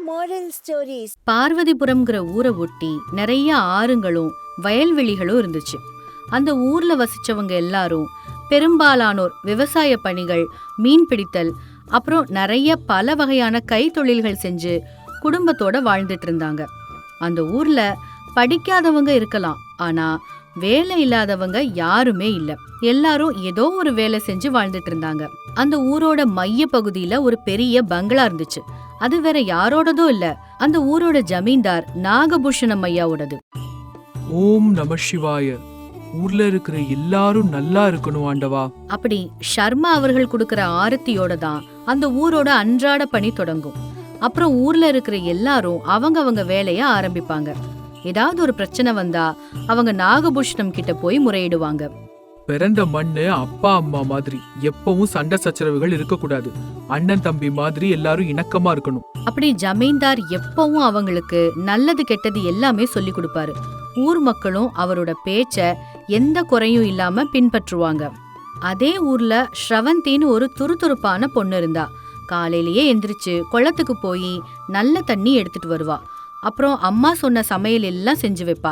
moral stories. பார்வதிபுரம்ங்கிற ஊரை ஒட்டி நிறைய ஆறுங்களும் வயல்வெளிகளும் இருந்துச்சு. அந்த ஊர்ல வசிச்சவங்க எல்லாரும் பெரும்பாலானோர் விவசாய பணிகள், மீன் பிடித்தல், அப்புறம் நிறைய பல வகையான கைத்தொழில்கள் செஞ்சு குடும்பத்தோட வாழ்ந்துட்டு இருந்தாங்க. அந்த ஊர்ல படிக்காதவங்க இருக்கலாம், ஆனா வேலை இல்லாதவங்க யாருமே இல்ல. எல்லாரும் ஏதோ ஒரு வேலை செஞ்சு வாழ்ந்துட்டு இருந்தாங்க. அந்த ஊரோட மைய பகுதியில ஒரு பெரிய பங்களா இருந்துச்சு. அது வேற யாரோடதோ இல்ல, அந்த ஊரோட ஜமீன்தார் நாகபூஷணம் ஐயாவோடது. ஓம் நம சிவாய. ஊர்ல இருக்கிற எல்லாரும் நல்லா இருக்கணும் ஆண்டவா. அப்படி ஷர்மா அவர்கள் கொடுக்கற ஆரத்தியோட தான் அந்த ஊரோட அன்றாட பணி தொடங்கும். அப்புறம் ஊர்ல இருக்கிற எல்லாரும் அவங்க வேலைய ஆரம்பிப்பாங்க. ஏதாவது ஒரு பிரச்சனை வந்தா அவங்க நாகபூஷணம் கிட்ட போய் முறையிடுவாங்க. பிறந்த மண்ணு அப்பா அம்மா மாதிரி எப்பவும் சண்டை சச்சரவுகள் இருக்க கூடாது. அண்ணன் தம்பி மாதிரி எல்லாரும் இணக்கமா இருக்கணும். அப்படி ஜமீன்தார் எப்பவும் அவங்களுக்கு நல்லது கெட்டது எல்லாமே சொல்லி கொடுப்பாரு. ஊர் மக்களும் அவரோட பேச்ச எந்த குறையும் இல்லாம பின்பற்றுவாங்க. அதே ஊர்ல ஸ்ரவந்தின்னு ஒரு துருதுருப்பான பொண்ணு இருந்தா. காலையிலேயே எந்திரிச்சு குளத்துக்கு போய் நல்ல தண்ணி எடுத்துட்டு வருவா. அப்புறம் அம்மா சொன்ன சமையல் எல்லாம் செஞ்சு வைப்பா.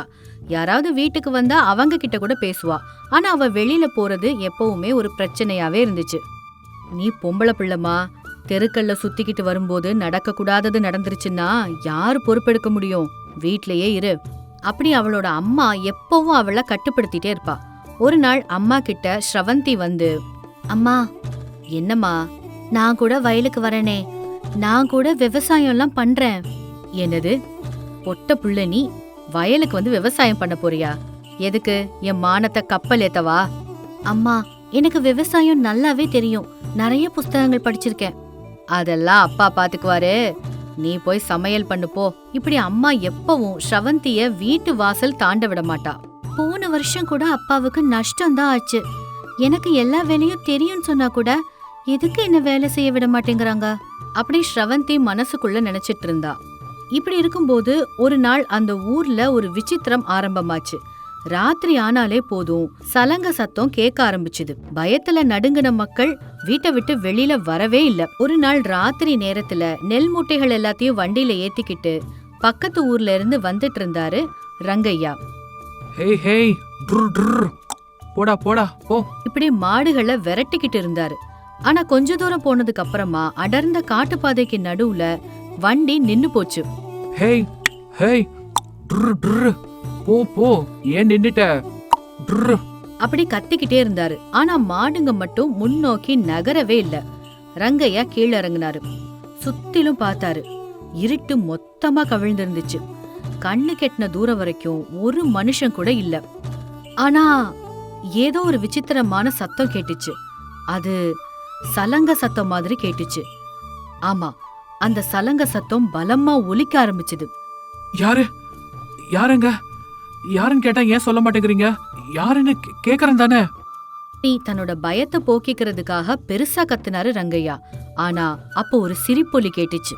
யாராவது வீட்டுக்கு வந்தா அவங்க கிட்ட கூட பேசுவா. ஆனா அவ வெளியில போறது எப்பவுமே ஒரு பிரச்சனையாவே இருந்துச்சு. நீ பொம்பளை பிள்ளைமா, தெருக்கல்ல சுத்திக்கிட்டு வரும்போது நடக்க கூடாதது நடந்துருச்சுன்னா யாரு பொறுப்பெடுக்க முடியும்? வீட்லயே இரு. அப்படி அவளோட அம்மா எப்பவும் அவளை கட்டுப்படுத்திட்டே இருப்பா. ஒரு நாள் அம்மா கிட்ட ஸ்ரவந்தி வந்து, அம்மா, என்னம்மா? நான் கூட வயலுக்கு வரனே, நான் கூட விவசாயம் எல்லாம் பண்றேன். என்னது, பொட்ட புள்ள நீ வயலுக்கு வந்து விவசாயம் பண்ண போறியா? எதுக்கு? என் மானத்தை கப்பல் ஏத்தவா? அம்மா, எனக்கு விவசாயம் நல்லாவே தெரியும், நிறைய புஸ்தகங்கள் படிச்சிருக்கேன். அதெல்லாம் அப்பா பாத்துக்குவாரு, நீ போய் சமையல் பண்ணு போ. இப்படி அம்மா எப்பவும் ஸ்ரவந்திய வீட்டு வாசல் தாண்ட விட மாட்டா. போன வருஷம் கூட அப்பாவுக்கு நஷ்டம் தான் ஆச்சு. எனக்கு எல்லா வேலையும் தெரியும்னு சொன்னா கூட எதுக்கு என்ன வேலை செய்ய விட மாட்டேங்கிறாங்க? அப்படி ஸ்ரவந்தி மனசுக்குள்ள நினைச்சிட்டு இருந்தா. இப்படி இருக்கும்போது ஒரு நாள் அந்த ஊர்ல ஒரு விசித்திரம் ஆரம்பமாச்சு. ராத்திரி ஆனாலே போதும் சலங்க சத்தம் கேட்க ஆரம்பிச்சுது. பயத்துல நடுங்கின மக்கள் வீட்டை விட்டு வெளியில வரவே இல்ல. ஒரு நாள் ராத்திரி நேரத்துல நெல் மூட்டைகள் எல்லாத்தையும் வண்டியில ஏத்திக்கிட்டு பக்கத்து ஊர்ல இருந்து வந்துட்டு இருந்தாரு ரங்கையா. ஹேய் ஹேய், போடா போடா போ. இப்படி மாடுகளை விரட்டிக்கிட்டு இருந்தாரு. ஆனா கொஞ்ச தூரம் போனதுக்கு அப்புறமா அடர்ந்த காட்டுப்பாதைக்கு நடுவுல வண்டி நின்னு போச்சு. ஹேய் ஹேய், போ போ, ஏன் நின்னுட்ட? அப்படி கத்திக்கிட்டே இருந்தாரு. ஆனா மாடுங்க மட்டும் முன்னோக்கி நகரவே இல்ல. ரங்கையா கீழே இறங்கினாரு. சுத்திலும் பார்த்தாரு. இருட்டு மொத்தமா கவிழ்ந்திருந்துச்சு. கண்ணு கெட்டின தூரம் வரைக்கும் ஒரு மனுஷன் கூட இல்ல. ஆனா ஏதோ ஒரு விசித்திரமான சத்தம் கேட்டுச்சு. அது சலங்க சத்தம் மாதிரி கேட்டுச்சு. ஆமா, அந்த சலங்க சத்தம் பலமா ஒலிக்க ஆரம்பிச்சுது. யாரு? யாருங்க? யாருன்னு கேட்டா ஏன் சொல்ல மாட்டேங்கிறீங்க? யாருன்னு கேக்குறேன் தானே. நீ தன்னோட பயத்தை போக்கிக்கிறதுக்காக பெருசா கத்துனாரு ரங்கையா. ஆனா அப்போ ஒரு சிரிப்பொலி கேட்டுச்சு.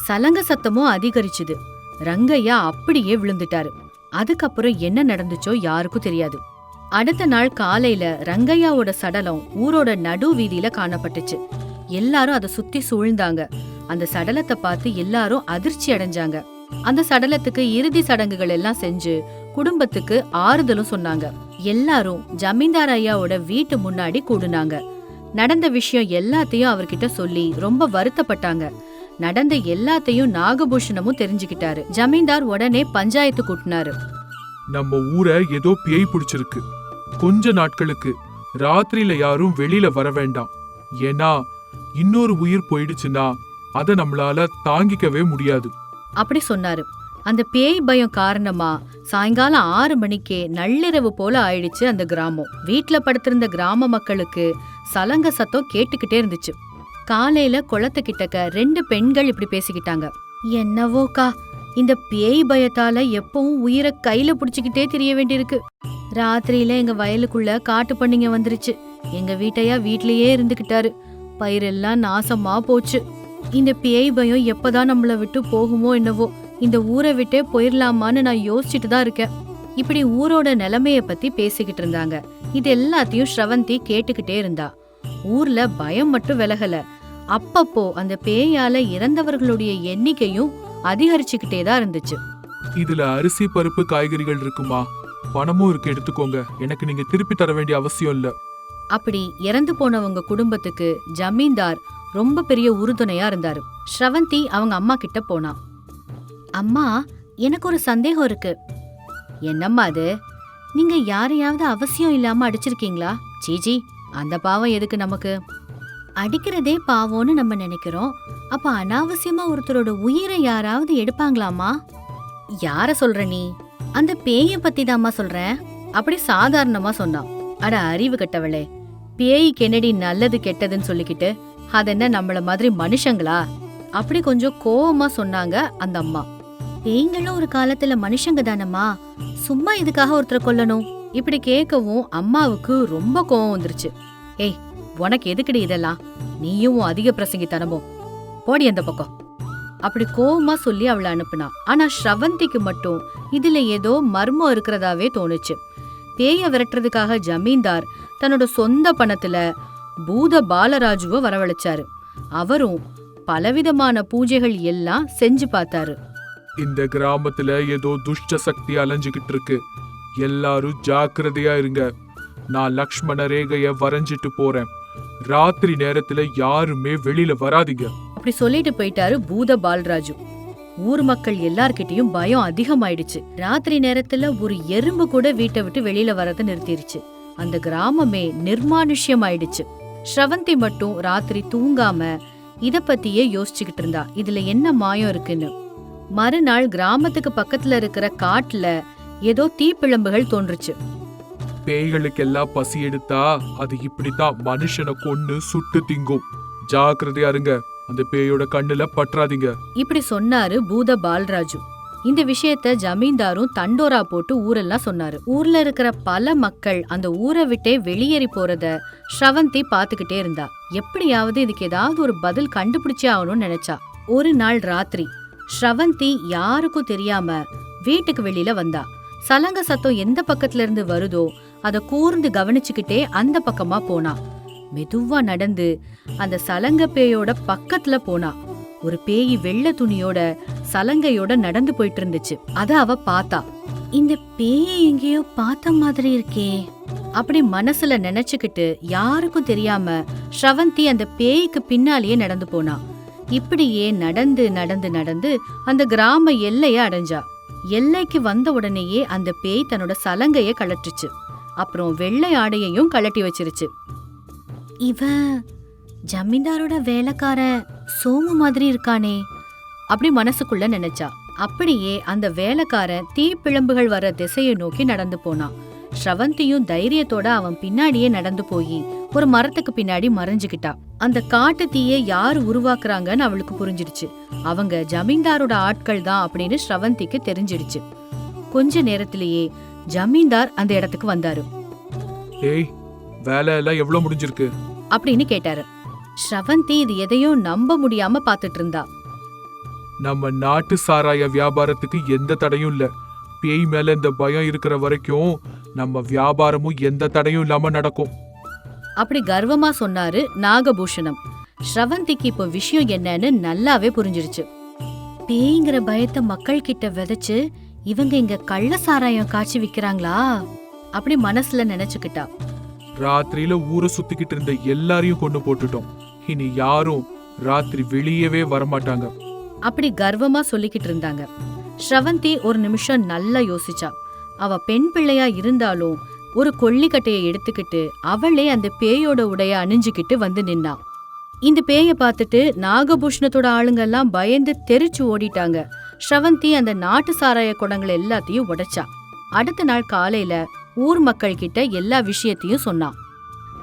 சலங்க சத்தமும் அதிகரிச்சுது. ரங்கையா அப்படியே விழுந்துட்டாரு. அதுக்கப்புறம் என்ன நடந்துச்சோ யாருக்கும் தெரியாது. அடுத்த நாள் காலையில ரங்கையாவோட சடலம் ஊரோட நடு வீதியில காணப்பட்டுச்சு. எல்லாரும் அதை சுத்தி சூழ்ந்தாங்க. அந்த சடலத்தை பார்த்து எல்லாரும் அதிர்ச்சி அடைஞ்சாங்க. அந்த சடலத்துக்கு இறுதி சடங்குகள் எல்லாம் செஞ்சு குடும்பத்துக்கு ஆறுதலும் சொன்னாங்க. எல்லாரும் ஜமீன்தார் ஐயாவோட வீட்டு முன்னாடி கூடுனாங்க. நடந்த விஷயம் எல்லாத்தையும் அவர்கிட்ட சொல்லி ரொம்ப வருத்தப்பட்டாங்க. நடந்த எல்லாத்தையும் நாகபூஷணமும் தெரிஞ்சுக்கிட்டாரு. ஜமீன்தார் உடனே பஞ்சாயத்து கூட்டினாரு. நம்ம ஊரை ஏதோ பேய் பிடிச்சிருக்கு. கொஞ்ச நாட்களுக்கு ராத்திரியில யாரும் வெளியில வர வேண்டாம். ஏன்னா இன்னொரு உயிர் போயிடுச்சுன்னா அதை நம்மளால தாங்கிக்கவே முடியாது. அப்படி சொன்னாரு. அந்த பேய் பயம் காரணமா சாயங்காலம் 6 மணிக்கே நள்ளிரவு போல ஆயிடுச்சு அந்த கிராமம். வீட்டுல படுத்திருந்த கிராம மக்களுக்கு சலங்க சத்தம் கேட்டுக்கிட்டே இருந்துச்சு. காலையில குளத்துக்கிட்டக்க 2 பெண்கள் இப்படி பேசிக்கிட்டாங்க. என்னவோக்கா, இந்த பேய் பயத்தால எப்பவும் உயிரை கையில புடிச்சுக்கிட்டே தெரிய வேண்டியிருக்கு. ராத்திரியில எங்க வயலுக்குள்ள காட்டு பண்ணிங்க வந்துருச்சு. எங்க வீட்டையா வீட்லயே இருந்துகிட்டாரு. பயிரெல்லாம் நாசமா போச்சு. இந்த பேய் பயம் எப்பதான் நம்மள விட்டு போகுமோ என்னவோ. இந்த ஊரை விட்டே போயிடலாமான்னு நான் யோசிச்சுட்டு தான் இருக்கேன். இப்படி ஊரோட நிலைமைய பத்தி பேசிக்கிட்டு இருந்தாங்க. இது எல்லாத்தையும் ஸ்ரவந்தி கேட்டுக்கிட்டே இருந்தா. ஊர்ல பயம் மட்டும் விலகல, அப்பப்போ அந்த பேயால இறந்தவர்களுடைய எண்ணிக்கையும் அதிகரிச்சுக்கிட்டே தான் இருந்துச்சு. இதுல அரிசி பருப்பு காய்கறிகள் இருக்குமா? பணமும் இருக்கு, எடுத்துக்கோங்க. எனக்கு நீங்க திருப்பி தர வேண்டிய அவசியம் இல்ல. அப்படி இறந்து போனவங்க குடும்பத்துக்கு ஜமீன்தார் ரொம்ப பெரிய உறுதுணையா இருந்தாரு. ஸ்ரவந்தி அவங்க அம்மா கிட்ட போனா. அம்மா, எனக்கு ஒரு சந்தேகம் இருக்கு. என்னம்மா அது? நீங்க யாரையாவது அவசியம் இல்லாம அடிச்சிருக்கீங்களா? சீச்சி, அந்த பாவம் எதுக்கு நமக்கு? அடிக்கிறதே பாவம்னு நம்ம நினைக்கிறோம். அப்ப அனாவசியமா ஒருத்தரோட உயிரை யாராவது எடுப்பாங்களாமா? யார சொல்ற நீ? அந்த பேய பத்தி தாம்மா சொல்றேன். அப்படி சாதாரணமா சொன்னான். அட அறிவு கட்டவளே, பேய்க்கு என்னடி நல்லது கெட்டதுன்னு சொல்லிக்கிட்டு, அதென்ன நம்மள மாதிரி மனுஷங்களா? அப்படி கொஞ்சம் கோவமா சொன்னாங்க அந்த அம்மா. பேய்களும் ஒரு காலத்துல மனுஷங்க தானம்மா, சும்மா இதுக்காக ஒருத்தரை கொல்லணும்? இப்படி கேட்கவும் அம்மாவுக்கு ரொம்ப கோவம் வந்துருச்சு. ஏய், உனக்கு எதுக்குடி இதெல்லாம்? நீயும் அதிக பிரசங்கி தனமும், போடி அந்த பக்கம். அப்படி கோவமா சொல்லி அவளை அனுப்புனா. ஆனா ஸ்ரவந்திக்கு மட்டும் இதுல ஏதோ மர்மம் இருக்கிறதாவே தோணுச்சு. பேய விரட்டுறதுக்காக ஜமீன்தார் தன்னோட சொந்த பணத்துல பூத பாலராஜுவ வரவழைச்சாரு. அவரும் பலவிதமான பூஜைகள் எல்லாம் செஞ்சு பார்த்தாரு. இந்த கிராமத்துல ஏதோ துஷ்ட சக்தி அலைஞ்சுகிட்டு இருக்கு, எல்லாரும் ஜாக்கிரதையா இருங்க. நான் லக்ஷ்மண ரேகைய வரைஞ்சிட்டு போறேன். ராத்திரி நேரத்துல யாருமே வெளியில வராதீங்க. அப்படி சொல்லிட்டு போயிட்டாரு பூத பாலராஜு. ஊர் மக்கள் எல்லார்கிட்டயும் பயம் அதிகமாயிடுச்சு. ராத்திரி நேரத்துல ஒரு எறும்பு கூட வீட்டை விட்டு வெளியில வரத நிறுத்திருச்சு. அந்த கிராமமே நிர்மானுஷ்யம் ஆயிடுச்சு. ஸ்ரவந்தி மட்டும் ராத்திரி தூங்காம இத பத்தியே யோசிச்சுக்கிட்டு இருந்தா, இதுல என்ன மாயம் இருக்குன்னு. மறுநாள் கிராமத்துக்கு பக்கத்துல இருக்கிற காட்டுல ஏதோ தீப்பிழம்புகள் தோன்றுச்சு. பேய்களுக்கெல்லாம் பசி எடுத்தா அது இப்படித்தான் மனுஷனை கொன்னு சுட்டு திங்கும். ஜாக்கிரதையா இருங்க, அந்த பேயோட கண்ணுல பற்றாதீங்க. இப்படி சொன்னாரு பூத பாலராஜு. இந்த விஷயத்த ஜமீன்தாரும் தண்டோரா போட்டு ஊரெல்லாம் சொன்னாரு. ஊர்ல இருக்கிற பல மக்கள் அந்த ஊரை விட்டே வெளியேறி போறத ஸ்ரவந்தி பாத்துக்கிட்டே இருந்தா. எப்படியாவது இதுக்கு ஏதாவது ஒரு பதில் கண்டுபிடிச்சே ஆகணும்னு நினைச்சா. ஒரு நாள் ராத்திரி ஸ்ரவந்தி யாருக்கும் தெரியாம வீட்டுக்கு வெளியில வந்தா. சலங்க சத்தம் எந்த பக்கத்துல இருந்து வருதோ அத கூர்ந்து கவனிச்சுக்கிட்டே அந்த பக்கமா போனா. மெதுவா நடந்து அந்த சலங்க பேயோட பக்கத்துல போனா. ஒரு பேய் வெள்ளை துணியோட சலங்கையோட நடந்து போயிட்டு இருந்துச்சு. அத அவ பார்த்தா. இந்த பேய எங்கேயோ பார்த்த மாதிரி இருக்கே அப்படி மனசுல நினைச்சுக்கிட்டு யாருக்கும் தெரியாம ஸ்ரவந்தி அந்த பேய்க்கு பின்னாலேயே நடந்து போனா. இப்படியே நடந்து நடந்து நடந்து அந்த கிராம எல்லைய அடைஞ்சா. எல்லைக்கு வந்த உடனேயே அந்த பேய் தன்னோட சலங்கைய கழட்டுச்சு. அப்புறம் வெள்ளை ஆடையையும் கழட்டி வச்சிருச்சு. இவன் ஜமீன்தாரோட வேலைக்காரன் சோமு மாதிரி இருக்கானே அப்படி மனசுக்குள்ள நினைச்சா. அப்படியே அந்த வேலைக்காரன் தீப்பிழம்புகள் வர திசையை நோக்கி நடந்து போனான். ஸ்ரவந்தியும் தைரியத்தோட அவன் பின்னாடியே நடந்து போய் ஒரு மரத்துக்கு பின்னாடி மறைஞ்சுக்கிட்டா. அந்த காட்டு தீயை யாரு உருவாக்குறாங்கன்னு அவளுக்கு புரிஞ்சிடுச்சு. அவங்க ஜமீன்தாரோட ஆட்கள் தான் அப்படின்னு ஸ்ரவந்திக்கு தெரிஞ்சிடுச்சு. கொஞ்ச நேரத்திலேயே ஜமீன்தார் அந்த இடத்துக்கு வந்தாரு. ஏய், வேலை எல்லாம் எவ்வளவு முடிஞ்சிருக்கு அப்படின்னு கேட்டாரு. ஸ்ரவந்தி இது எதையும் நம்ப முடியாம பாத்துட்டு இருந்தா. நம்ம நாட்டு சாராய வியாபாரத்துக்கு எந்த தடையும் இல்ல. பேய் மேல இந்த பயம் இருக்கிற வரைக்கும் நம்ம வியாபாரமும் எந்த தடையும் இல்லாம நடக்கும். அப்படி கர்வமா சொன்னாரு நாகபூஷணம். ஸ்ரவந்திக்கு இப்போ விஷயம் என்னன்னு நல்லாவே புரிஞ்சிருச்சு. பேய்ங்கிற பயத்தை மக்கள் கிட்ட விதைச்சு இவங்க இங்க கள்ள சாராயம் காய்ச்சி விக்கிறாங்களா அப்படி மனசுல நினைச்சுக்கிட்டா. ராத்திரியில ஊரை சுத்திக்கிட்டு இருந்த எல்லாரையும் கொண்டு போட்டுட்டோம். இனி யாரும் ராத்திரி வெளியவே வரமாட்டாங்க. அப்படி கர்வமா சொல்லிக்கிட்டு இருந்தாங்க. ஸ்ரவந்தி ஒரு நிமிஷம் நல்லா யோசிச்சா. அவ பெண் பிள்ளையா இருந்தாலும் ஒரு கொள்ளிக்கட்டையை எடுத்துக்கிட்டு அவளே அந்த பேயோட உடைய அணிஞ்சுக்கிட்டு வந்து நின்னா. இந்த பேய பார்த்துட்டு நாகபூஷணத்தோட ஆளுங்கெல்லாம் பயந்து தெரிச்சு ஓடிட்டாங்க. ஸ்ரவந்தி அந்த நாட்டு சாராய குடங்கள் எல்லாத்தையும் உடைச்சா. அடுத்த நாள் காலையில ஊர் மக்கள் கிட்ட எல்லா விஷயத்தையும் சொன்னான்.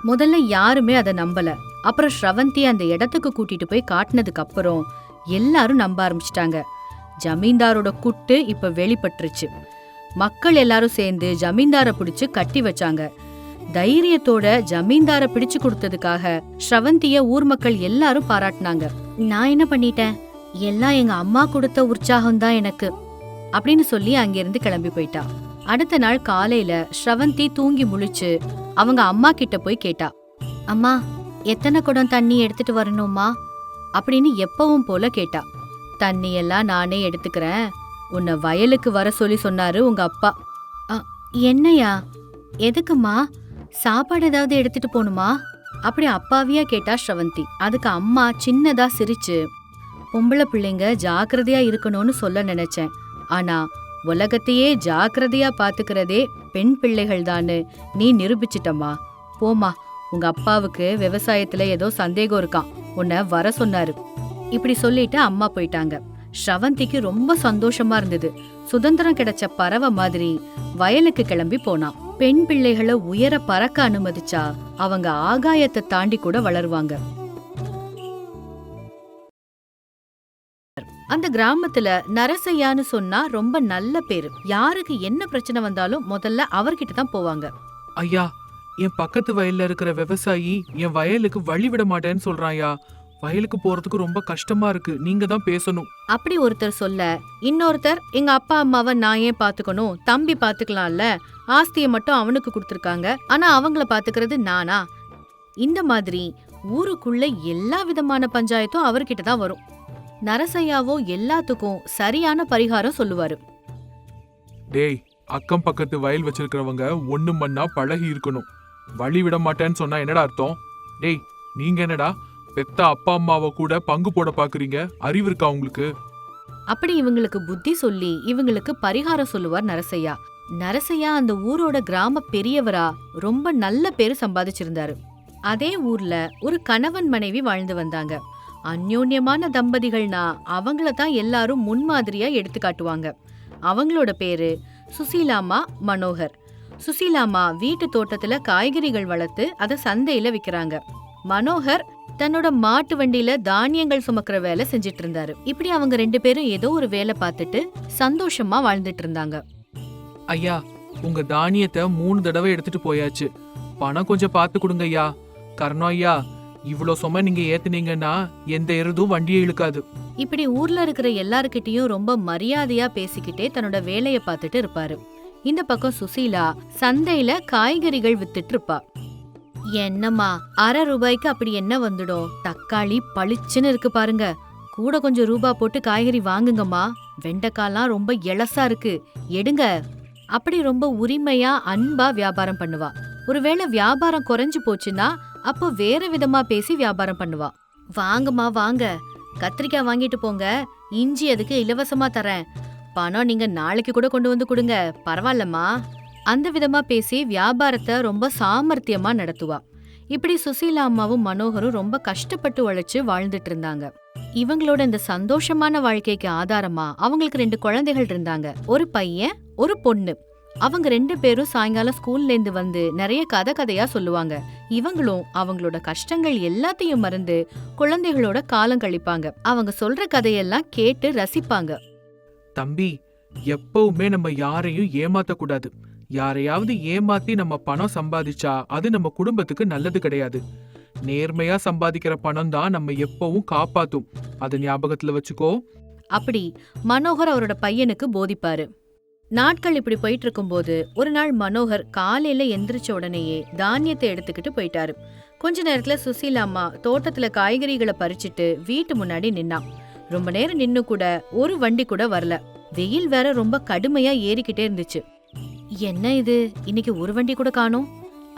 முதல்ல யாருமே அதை நம்பல. அப்புறம் ஸ்ரவந்தி அந்த இடத்துக்கு கூட்டிட்டு போய் காட்டினதுக்கு அப்புறம் எல்லாரும் நம்ப ஆரம்பிச்சிட்டாங்க. ஜமீன்தாரோட குட்டு இப்ப வெளிப்பட்டுருச்சு. மக்கள் எல்லாரும் சேர்ந்து ஜமீன்தார பிடிச்சு கட்டி வச்சாங்க. தைரியத்தோட ஜமீன்தார பிடிச்சு கொடுத்ததுக்காக ஸ்ரவந்திய ஊர் மக்கள் எல்லாரும் பாராட்டினாங்க. நான் என்ன பண்ணிட்டேன், எல்லாம் எங்க அம்மா கொடுத்த உற்சாகம் தான் எனக்கு அப்படின்னு சொல்லி அங்கிருந்து கிளம்பி போயிட்டா. அடுத்த நாள் காலையில ஸ்ரவந்தி தூங்கி முழிச்சு அவங்க அம்மா கிட்ட போய் கேட்டா. அம்மா, எத்தனை குடம் தண்ணி எடுத்துட்டு வரணுமா அப்படின்னு எப்பவும் போல கேட்டா. தண்ணி எல்லாம் நானே எடுத்துக்கிறேன், உன்னை வயலுக்கு வர சொல்லி சொன்னாரு உங்க அப்பா. "அ, என்னையா? எதுக்குமா? சாப்பாடு ஏதாவது எடுத்துட்டு போகணுமா?" அப்படி அப்பாவியா கேட்டா ஸ்ரவந்தி. அதுக்கு அம்மா சின்னதா சிரிச்சு, பொம்பளை பிள்ளைங்க ஜாக்கிரதையா இருக்கணும்னு சொல்ல நினைச்சேன், ஆனா உலகத்தையே ஜாக்கிரதையா பாத்துக்கிறதே பெண் பிள்ளைகள் தான்னு நீ நிரூபிச்சிட்டம்மா. போமா, உங்க அப்பாவுக்கு விவசாயத்துல ஏதோ சந்தேகம் இருக்கான், உன்னை வர சொன்னாரு. இப்படி சொல்லிட்டு அம்மா போயிட்டாங்க. ஸ்ரவந்திக்கு ரொம்ப சந்தோஷமா இருந்தது. சுதந்திரம் கிடைச்ச பறவை மாதிரி வயலுக்கு கிளம்பி போனான். பெண் பிள்ளைகளை உயர பறக்க அனுமதிச்சா அவங்க ஆகாயத்தை தாண்டி கூட வளருவாங்க. அந்த கிராமத்துல நரசையான்னு சொன்னா ரொம்ப நல்ல பேரு. யாருக்கு என்ன பிரச்சனை வந்தாலும் முதல்ல அவர்கிட்ட தான் போவாங்க. ஐயா, என் பக்கத்து வயல்ல இருக்கிற விவசாயி என் வயலுக்கு வழி விட மாட்டேன்னு சொல்றான்யா. வயலுக்கு போறதுக்கு ரொம்ப கஷ்டமா இருக்கு, நீங்க தான் பேசணும். அப்படி ஒருத்தர் சொல்ல, இன்னொருத்தர், எங்க அப்பா அம்மாவை நான் ஏன் பாத்துக்கணும், தம்பி பாத்துக்கலாம்ல, ஆஸ்தியை மட்டும் அவனுக்கு கொடுத்துருக்காங்க, ஆனா அவங்கள பாத்துக்கிறது நானா? இந்த மாதிரி ஊருக்குள்ள எல்லா விதமான பஞ்சாயத்தும் அவர்கிட்ட தான் வரும். நரசையாவோ எல்லாத்துக்கும் சரியான பரிகாரம் சொல்லுவாரு. டேய், அக்கம் பக்கத்து வயல் வச்சிருக்கிறவங்க ஒண்ணு மண்ணா பழகி இருக்கணும். வழி விட மாட்டேன்னு சொன்னா என்னடா அர்த்தம்? டேய், நீங்க என்னடா பெத்த அப்பா அம்மாவை கூட பங்கு போட பாக்குறீங்க? அறிவு இருக்கா உங்களுக்கு? அப்படி இவங்களுக்கு புத்தி சொல்லி இவங்களுக்கு பரிகாரம் சொல்லுவார் நரசையா. நரசையா அந்த ஊரோட கிராம பெரியவரா ரொம்ப நல்ல பேரு சம்பாதிச்சிருந்தாரு. அதே ஊர்ல ஒரு கணவன் மனைவி வாழ்ந்து வந்தாங்க. அந்யோன்யமான தம்பதிகள்னா அவங்கள தான் எல்லாரும் முன்மாதிரியா எடுத்து காட்டுவாங்க. அவங்களோட பேரு சுசீலாமா, மனோகர். சுசீலாமா வீட்டு தோட்டத்துல காய்கறிகள் வளர்த்து அதை சந்தையில விக்கிறாங்க. மனோகர் தன்னோட மாட்டு வண்டியில தானியங்கள் சுமக்கிற வேலை செஞ்சிட்டு இருந்தாரு. இப்படி அவங்க 2 பேரும் ஏதோ ஒரு வேலை பார்த்துட்டு சந்தோஷமா வாழ்ந்துட்டு இருந்தாங்க. ஐயா, உங்க தானியத்தை 3 தடவை எடுத்துட்டு போயாச்சு, பணம் கொஞ்சம் பார்த்து கொடுங்க ஐயா. கர்ணம் ஐயா, இவ்வளோ சும நீங்க ஏத்துனீங்கன்னா எந்த எருதும் வண்டியை இழுக்காது. இப்படி ஊர்ல இருக்கிற எல்லாருக்கிட்டையும் ரொம்ப மரியாதையா பேசிக்கிட்டே தன்னோட வேலைய பார்த்துட்டு இருப்பாரு. இந்த பக்கம் சுசீலா சந்தையில காய்கறிகள் வித்துட்டு இருப்பா. என்னம்மா, அரை ரூபாய்க்கு அப்படி என்ன வந்துடும்? தக்காளி பளிச்சுன்னு இருக்கு பாருங்க, கூட கொஞ்சம் ரூபா போட்டு காய்கறி வாங்குங்கம்மா. வெண்டைக்காலாம் ரொம்ப எளசா இருக்கு, எடுங்க. அப்படி ரொம்ப உரிமையா அன்பா வியாபாரம் பண்ணுவா. ஒருவேளை வியாபாரம் குறைஞ்சு போச்சுன்னா அப்போ வேற விதமா பேசி வியாபாரம் பண்ணுவா. வாங்கம்மா வாங்க, கத்திரிக்காய் வாங்கிட்டு போங்க, இஞ்சி அதுக்கு இலவசமா தரேன், பணம் நீங்க நாளைக்கு கூட கொண்டு வந்து கொடுங்க, பரவாயில்லம்மா. அந்த விதமா பேசி வியாபாரத்தை ரொம்ப சாமர்த்தியமா நடத்துவா. இப்படி சுசீலா அம்மாவும் மனோகரும் ரொம்ப கஷ்டப்பட்டு உழைச்சு வாழ்ந்துட்டு இருந்தாங்க. இவங்களோட இந்த சந்தோஷமான வாழ்க்கைக்கு ஆதாரமா அவங்களுக்கு 2 குழந்தைகள் இருந்தாங்க. ஒரு பையன், ஒரு பொண்ணு. அவங்க 2 பேரும் சாயங்காலம் ஸ்கூல்ல இருந்து வந்து நிறைய கதையா சொல்லுவாங்க. இவங்களும் அவங்களோட கஷ்டங்கள் எல்லாத்தையும் மறந்து குழந்தைகளோட காலம் கழிப்பாங்க. அவங்க சொல்ற கதையெல்லாம் கேட்டு ரசிப்பாங்க. தம்பி, எப்பவுமே நம்ம யாரையும் ஏமாத்த கூடாது. யாரையாவது ஏமாத்தி நம்ம பணம் சம்பாதிச்சா அது நம்ம குடும்பத்துக்கு நல்லது கிடையாது. நேர்மையா சம்பாதிக்கிற பணம் தான் நம்ம எப்பவும் காப்பாத்தும், அதை ஞாபகத்துல வச்சுக்கோ. அப்படி மனோகர் அவரோட பையனுக்கு போதிப்பாரு. நாட்கள் இப்படி போயிட்டு இருக்கும்போது ஒரு நாள் மனோகர் காலையில எந்திரிச்ச உடனேயே தானியத்தை எடுத்துக்கிட்டு போயிட்டாரு. கொஞ்ச நேரத்துல சுசீலா அம்மா தோட்டத்துல காய்கறிகளை பறிச்சுட்டு வீட்டு முன்னாடி நின்னான். ரொம்ப நேரம் நின்னு கூட ஒரு வண்டி கூட வரல. வெயில் வேற ரொம்ப கடுமையா ஏறிக்கிட்டே இருந்துச்சு. என்ன இது, இன்னைக்கு ஒரு வண்டி கூட காணோம்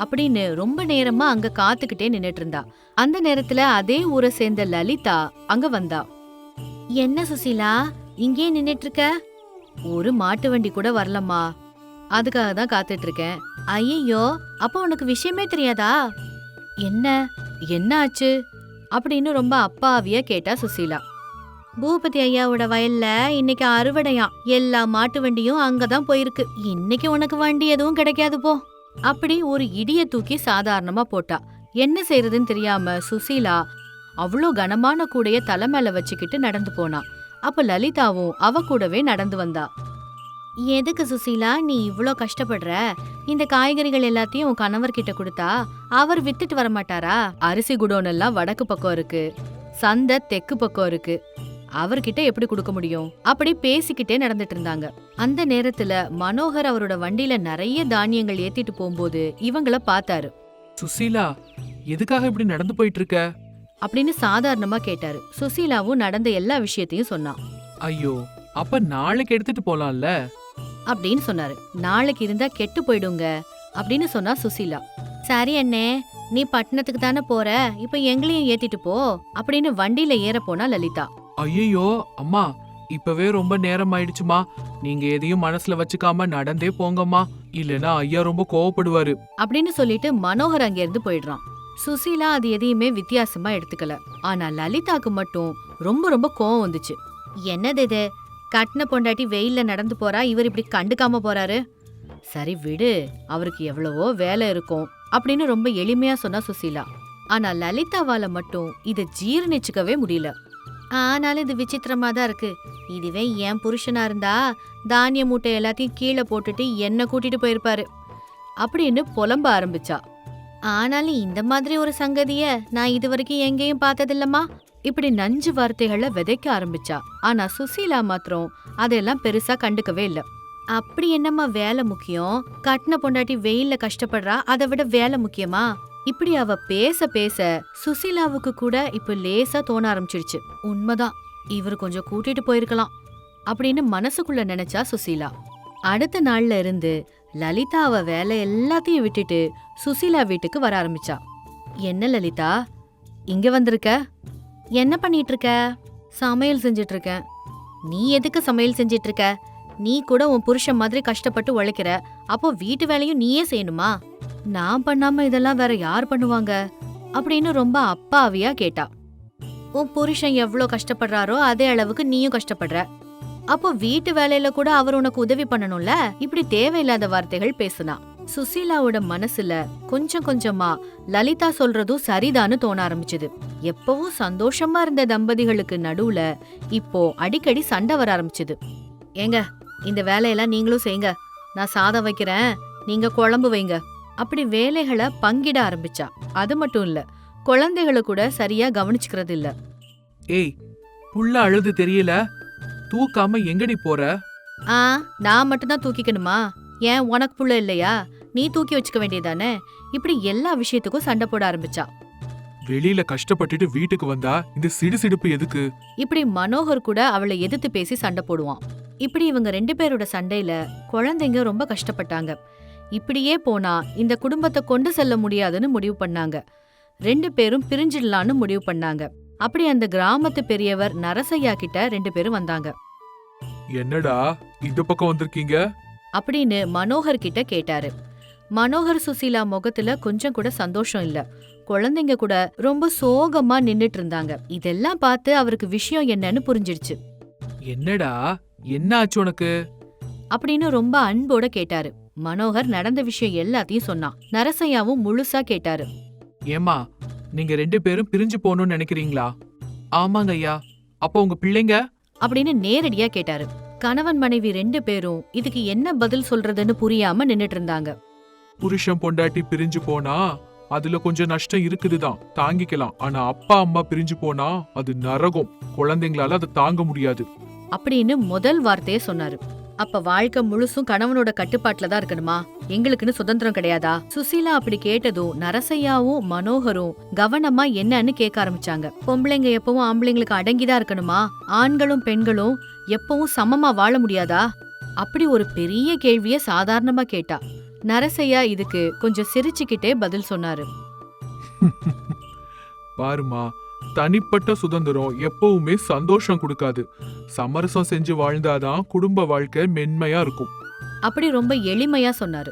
அப்படின்னு ரொம்ப நேரமா அங்க காத்துக்கிட்டே நின்னுட்டு இருந்தா. அந்த நேரத்துல அதே ஊரை சேர்ந்த லலிதா அங்க வந்தா. என்ன சுசீலா, இங்கே நின்னுட்டு இருக்க? ஒரு மாட்டு வண்டி கூட வரலம்மா, அதுக்காக தான் காத்துட்டு இருக்கேன். ஐயோ, அப்ப உனக்கு விஷயமே தெரியாதா? என்ன என்ன ஆச்சு அப்படின்னு ரொம்ப அப்பாவியா கேட்டா சுசீலா. பூபதி ஐயாவோட வயல்ல இன்னைக்கு அறுவடையாம், எல்லா மாட்டு வண்டியும் அங்கதான் போயிருக்கு, இன்னைக்கு உனக்கு வண்டி எதுவும் கிடைக்காது போ. அப்படி ஒரு இடிய தூக்கி சாதாரணமா போட்டா. என்ன செய்யறதுன்னு தெரியாம சுசீலா அவ்வளோ கனமான கூடைய தலை மேல வச்சுக்கிட்டு நடந்து போனா. அப்ப லலிதாவும் அவ கூடவே நடந்து வந்தா. எதுக்கு சுசீலா நீ இவ்ளோ கஷ்டப்படுற? இந்த காய்கறிகள் எல்லாத்தையும் உன் கணவர்கிட்ட கொடுத்தா அவர் வித்துட்டு வர மாட்டாரா? அரிசி குடோன் எல்லாம் வடக்கு பக்கம் இருக்கு, சந்தை தெற்கு பக்கம் இருக்கு, அவர்கிட்ட எப்படி கொடுக்க முடியும்? அப்படி பேசிக்கிட்டே நடந்துட்டு இருந்தாங்க. அந்த நேரத்துல மனோகர் அவரோட வண்டியில நிறைய தானியங்கள் ஏத்திட்டு போகும்போது இவங்கள பார்த்தாரு. சுசீலா, எதுக்காக இப்படி நடந்து போயிட்டு இருக்க? அப்படின்னு சாதாரணமா கேட்டாரு. சுசீலாவும் நடந்த எல்லா விஷயத்தையும் சொன்னான். ஐயோ, அப்ப நாளைக்கு எடுத்துட்டு போலாம்ல அப்படின்னு சொன்னாரு. நாளைக்கு இருந்தா கெட்டு போயிடுங்க அப்படின்னு சொன்னா சுசீலா. சரி அண்ணே, நீ பட்டணத்துக்கு தானே போற, இப்ப எங்களையும் ஏத்திட்டு போ அப்படின்னு வண்டியில ஏற போனா லலிதா. ஐயோ அம்மா, இப்பவே ரொம்ப நேரம் ஆயிடுச்சுமா. நீங்க எதையும் மனசுல வச்சுக்காம நடந்தே போங்கம்மா, இல்லனா ஐயா ரொம்ப கோவப்படுவாரு அப்படின்னு சொல்லிட்டு மனோகர் அங்கிருந்து போயிடுறான். சுசீலா அது எதையுமே வித்தியாசமா எடுத்துக்கல. ஆனா லலிதாக்கு மட்டும் ரொம்ப ரொம்ப கோவம் வந்துச்சு. என்னது இது, கட்டின பொண்டாட்டி வெயில்ல நடந்து போறா, இவர் இப்படி கண்டுக்காம போறாரு. சரி விடு, அவருக்கு எவ்வளவோ வேலை இருக்கும் அப்படின்னு ரொம்ப எளிமையா சொன்னா சுசீலா. ஆனா லலிதாவால மட்டும் இத ஜீரணிச்சுக்கவே முடியல. ஆனாலும் இது விசித்திரமா தான் இருக்கு. இதுவே என் புருஷனா இருந்தா தானிய மூட்டை எல்லாத்தையும் கீழே போட்டுட்டு என்ன கூட்டிட்டு போயிருப்பாரு அப்படின்னு புலம்ப ஆரம்பிச்சா. ஆனாலும் இந்த மாதிரி ஒரு சங்கதிய நான் இது வரைக்கும் எங்கேயும் பார்த்ததில்லம்மா இப்படி நஞ்சு வார்த்தைகளை விதைக்க ஆரம்பிச்சா. ஆனா சுசீலா மாத்திரம் அதெல்லாம் பெருசா கண்டுக்கவே இல்ல. அப்படி என்னம்மா வேலை முக்கியம், கட்டின பொண்டாட்டி வெயில்ல கஷ்டப்படுறா, அதை விட வேலை முக்கியமா? இப்படி அவ பேச பேச சுசீலாவுக்கு கூட இப்ப லேசா தோண ஆரம்பிச்சிடுச்சு. உண்மைதான், இவர் கொஞ்சம் கூட்டிட்டு போயிருக்கலாம் அப்படின்னு மனசுக்குள்ள நினைச்சா சுசீலா. அடுத்த நாள்ல இருந்து லலிதா அவ வேலை எல்லாத்தையும் விட்டுட்டு சுசீலா வீட்டுக்கு வர ஆரம்பிச்சா. என்ன லலிதா, இங்க வந்திருக்க? என்ன பண்ணிட்டு இருக்க? சமையல் செஞ்சிட்டு இருக்கேன். நீ எதுக்கு சமையல் செஞ்சிட்டு இருக்க? நீ கூட உன் புருஷன் மாதிரி கஷ்டப்பட்டு உழைக்கிற, அப்போ வீட்டு வேலையும் நீயே செய்யணுமா? நான் பண்ணாம இதெல்லாம் வேற யார் பண்ணுவாங்க அப்படின்னு ரொம்ப அப்பாவியா கேட்டா. உன் புருஷன் எவ்வளோ கஷ்டப்படுறாரோ அதே அளவுக்கு நீயும் கஷ்டப்படுற, அப்போ வீட்டு வேலையில கூட அவர் உனக்கு உதவி பண்ணணும்ல. இப்படி தேவையில்லாத வார்த்தைகள் பேசுனா. சுசீலாவோட மனசுல கொஞ்சம் கொஞ்சமா லலிதா சொல்றதும் சரிதான்னு தோண ஆரம்பிச்சது. எப்பவும் சந்தோஷமா இருந்த தம்பதிகளுக்கு நடுவுல இப்போ அடிக்கடி சண்டை வர ஆரம்பிச்சது. ஏங்க, இந்த வேலையெல்லாம் நீங்களும் செய்யுங்க, நான் சாதம் வைக்கிறேன், நீங்க குழம்பு வைங்க அப்படி வேலைகளை பங்கிட ஆரம்பிச்சா. அது மட்டும் இல்ல, குழந்தைகளை கூட சரியா கவனிச்சுக்கிறது இல்ல. ஏய், புள்ள அழுது தெரியல, தூக்காம எங்கடி போற? நான் மட்டும்தான் தூக்கிக்கணுமா? ஏன் உனக்கு புள்ள இல்லையா? நீ தூக்கி வச்சுக்க வேண்டியதானே? இப்படி எல்லா விஷயத்துக்கும் சண்டை போட ஆரம்பிச்சா. வெளியில கஷ்டப்பட்டுட்டு வீட்டுக்கு வந்தா இந்த சிடுசிடுப்பு எதுக்கு? இப்படி மனோகர் கூட அவளை எதிர்த்து பேசி சண்டை போடுவான். இப்படி இவங்க 2 பேரோட சண்டையில குழந்தைங்க ரொம்ப கஷ்டப்பட்டாங்க. இப்படியே போனா இந்த குடும்பத்தை கொண்டு செல்ல முடியாதுன்னு முடிவு பண்ணாங்க. 2 பேரும் பிரிஞ்சிடலான்னு முடிவு பண்ணாங்க. அப்படி அந்த கிராமத்து பெரியவர் நரசையா கிட்ட 2 பேரும் வந்தாங்க. என்னடா இந்த பக்கம் வந்திருக்கீங்க அப்படின்னு மனோகர் கிட்ட கேட்டாரு. மனோகர் சுசீலா முகத்துல கொஞ்சம் கூட சந்தோஷம் இல்ல. குழந்தைங்க கூட ரொம்ப சோகமா நின்னுட்டு இருந்தாங்க. இதெல்லாம் பார்த்து அவருக்கு விஷயம் என்னன்னு புரிஞ்சிடுச்சு. என்னடா, என்ன ஆச்சு உனக்கு அப்படின்னு ரொம்ப அன்போட கேட்டாரு. மனோகர் நடந்த விஷயம் எல்லாத்தையும் சொன்னான். நரசையாவும் முழுசா கேட்டாரு. ஏமா, நீங்க 2 பேரும் பிரிஞ்சு போகணும்னு நினைக்கிறீங்களா? ஆமாங்க ஐயா. அப்போ உங்க பிள்ளைங்க அப்படின்னு நேரடியா கேட்டாரு. கணவன் மனைவி 2 பேரும் இதுக்கு என்ன பதில் சொல்றதுன்னு புரியாம நின்னுட்டு இருந்தாங்க. புருஷன் பொண்டாட்டி பிரிஞ்சு போனா அதுல கொஞ்சம் நஷ்டம் இருக்குதுதான், தாங்கிக்கலாம். ஆனா அப்பா அம்மா பிரிஞ்சு போனா அது நரகம், குழந்தைங்களால அதை தாங்க முடியாது அப்படின்னு முதல் வார்த்தையே சொன்னாரு. அப்ப வாழ்க்கை முழுசும் கணவனோட கட்டுப்பாட்டுல தான் இருக்கணுமா? எங்களுக்குன்னு சுதந்திரம் கிடையாதா? சுசீலா அப்படி கேட்டதும் நரசையாவும் மனோகரும் கவனமா என்னன்னு கேட்க ஆரம்பிச்சாங்க. பொம்பளைங்க எப்பவும் ஆம்பளைங்களுக்கு அடங்கிதான் இருக்கணுமா? ஆண்களும் பெண்களும் எப்பவும் சமமா வாழ முடியாதா? அப்படி ஒரு பெரிய கேள்விய சாதாரணமா கேட்டா. நரசையா இதுக்கு கொஞ்சம் சிரிச்சுக்கிட்டே பதில் சொன்னாரு. பாருமா, தனிப்பட்ட சுதந்திரம் எப்பவுமே சந்தோஷம் கொடுக்காது. சமரசம் செஞ்சு வாழ்ந்தாதான் குடும்ப வாழ்க்கை மென்மையா இருக்கும். அப்படி ரொம்ப எளிமையா சொன்னாரு.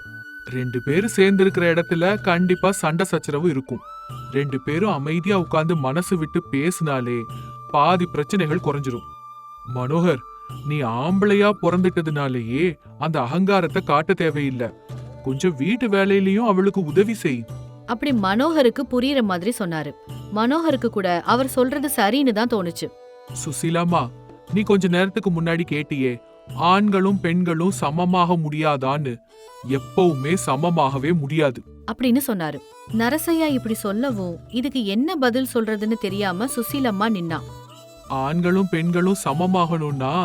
2 பேரும் சேர்ந்து இருக்கிற இடத்துல கண்டிப்பா சண்டை சச்சரவு இருக்கும். 2 பேரும் அமைதியா உட்கார்ந்து மனசு விட்டு பேசினாலே பாதி பிரச்சனைகள் குறைஞ்சிரும். மனோகர், நீ ஆம்பளையா பிறந்துட்டதுனாலேயே அந்த அகங்காரத்தை காட்ட தேவையில்லை. கொஞ்சம் வீட்டு வேலையிலயும் அவளுக்கு உதவி செய். அப்படி மனோகருக்கு புரியுற மாதிரி சொன்னாரு. மனோகருக்கு கூட அவர் சொல்றது சரின்னு தான் தோணுச்சு. சுசீலாமா, நீ கொஞ்ச நேரத்துக்கு முன்னாடி கேட்டியே, ஆண்களும் பெண்களும் சமமாக முடியாதான்னு. எப்பவுமே சமமாகவே முடியாது அப்படின்னு சொன்னாரு. நரசையா இப்படி சொல்லவும் இதுக்கு என்ன பதில் சொல்றதுன்னு தெரியாம சுசீலம்மா நின்னா. ஆண்களும் பெண்களும் சமமாகணும்னா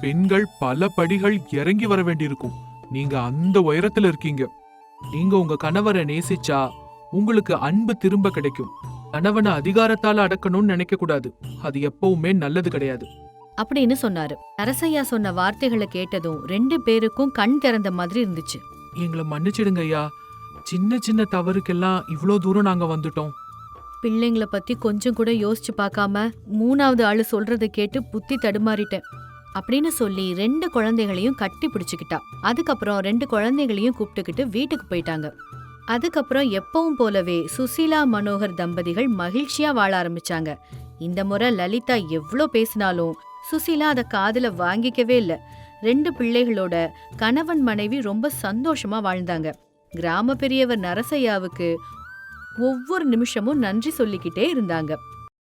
பெண்கள் பல படிகள் இறங்கி வர வேண்டியிருக்கும். நீங்க அந்த உயரத்துல இருக்கீங்க. நீங்க உங்க கணவரை நேசிச்சா உங்களுக்கு அன்பு திரும்ப கிடைக்கும். கணவனை அதிகாரத்தால அடக்கணும்னு நினைக்க கூடாது. அது எப்பவுமே நல்லது கிடையாது அப்படின்னு சொன்னாரு. நரசையா சொன்ன வார்த்தைகளை கேட்டதும் 2 பேருக்கும் கண் திறந்த மாதிரி இருந்துச்சு. எங்களை மன்னிச்சிடுங்க ஐயா. சின்ன சின்ன தவறுக்கெல்லாம் இவ்ளோ தூரம் நாங்க வந்துட்டோம். பிள்ளைங்கள பத்தி கொஞ்சம் கூட யோசிச்சு பார்க்காம 3வது ஆளு சொல்றதை கேட்டு புத்தி தடுமாறிட்டேன் அப்படின்னு சொல்லி 2 குழந்தைகளையும் கட்டி பிடிச்சுக்கிட்டா. அதுக்கப்புறம் 2 குழந்தைகளையும் கூப்பிட்டுக்கிட்டு வீட்டுக்கு போயிட்டாங்க. அதுக்கப்புறம் எப்பவும் போலவே சுசீலா மனோகர் தம்பதிகள் மகிழ்ச்சியா வாழ ஆரம்பிச்சாங்க. இந்த முறை லலிதா எவ்ளோ பேசினாலும் சுசீலா அத காதுல வாங்கிக்கவே இல்ல. 2 பிள்ளைகளோட கணவன் மனைவி ரொம்ப சந்தோஷமா வாழ்ந்தாங்க. கிராம பெரியவர் நரசையாவுக்கு ஒவ்வொரு நிமிஷமும் நன்றி சொல்லிக்கிட்டே இருந்தாங்க.